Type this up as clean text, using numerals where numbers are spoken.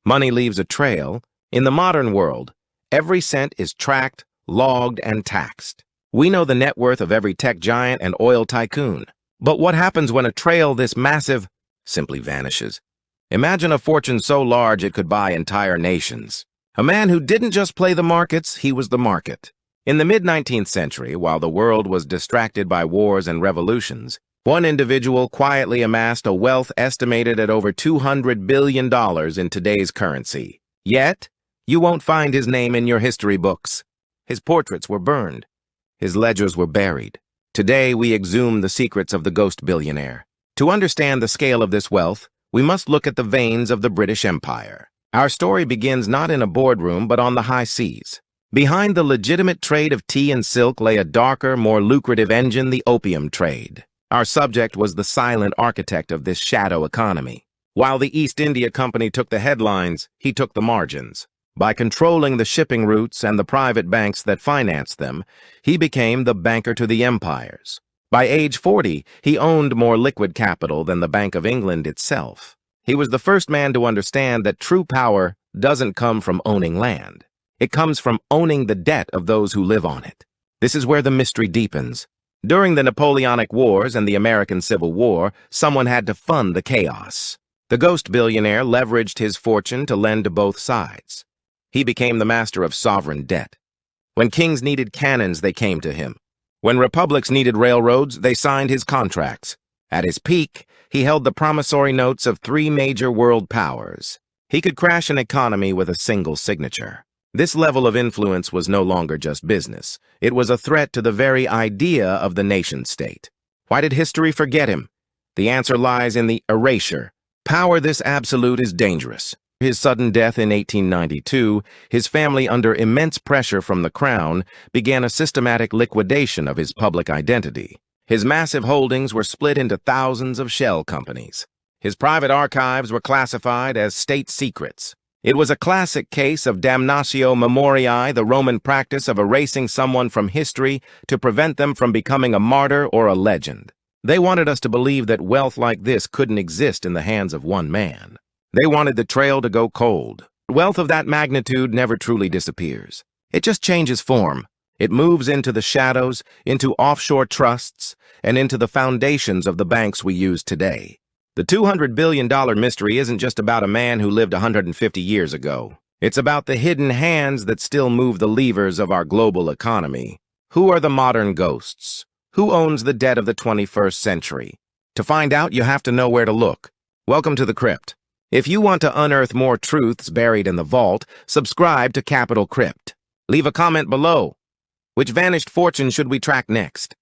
Money leaves a trail. In the modern world, every cent is tracked, logged, and taxed. We know the net worth of every tech giant and oil tycoon. But what happens when a trail this massive simply vanishes? Imagine a fortune so large it could buy entire nations. A man who didn't just play the markets, he was the market. In the mid-19th century, while the world was distracted by wars and revolutions, one individual quietly amassed a wealth estimated at over $200 billion in today's currency. Yet, you won't find his name in your history books. His portraits were burned. His ledgers were buried. Today, we exhume the secrets of the ghost billionaire. To understand the scale of this wealth, we must look at the veins of the British Empire. Our story begins not in a boardroom, but on the high seas. Behind the legitimate trade of tea and silk lay a darker, more lucrative engine, the opium trade. Our subject was the silent architect of this shadow economy. While the East India Company took the headlines, he took the margins. By controlling the shipping routes and the private banks that financed them, he became the banker to the empires. By age 40, he owned more liquid capital than the Bank of England itself. He was the first man to understand that true power doesn't come from owning land. It comes from owning the debt of those who live on it. This is where the mystery deepens. During the Napoleonic Wars and the American Civil War, someone had to fund the chaos. The ghost billionaire leveraged his fortune to lend to both sides. He became the master of sovereign debt. When kings needed cannons, they came to him. When republics needed railroads, they signed his contracts. At his peak, he held the promissory notes of 3 major world powers. He could crash an economy with a single signature. This level of influence was no longer just business. It was a threat to the very idea of the nation-state. Why did history forget him? The answer lies in the erasure. Power this absolute is dangerous. His sudden death in 1892, his family, under immense pressure from the crown, began a systematic liquidation of his public identity. His massive holdings were split into thousands of shell companies. His private archives were classified as state secrets. It was a classic case of damnatio memoriae, the Roman practice of erasing someone from history to prevent them from becoming a martyr or a legend. They wanted us to believe that wealth like this couldn't exist in the hands of one man. They wanted the trail to go cold. Wealth of that magnitude never truly disappears. It just changes form. It moves into the shadows, into offshore trusts, and into the foundations of the banks we use today. The $200 billion mystery isn't just about a man who lived 150 years ago. It's about the hidden hands that still move the levers of our global economy. Who are the modern ghosts? Who owns the debt of the 21st century? To find out, you have to know where to look. Welcome to the Crypt. If you want to unearth more truths buried in the vault, subscribe to Capital Crypt. Leave a comment below. Which vanished fortune should we track next?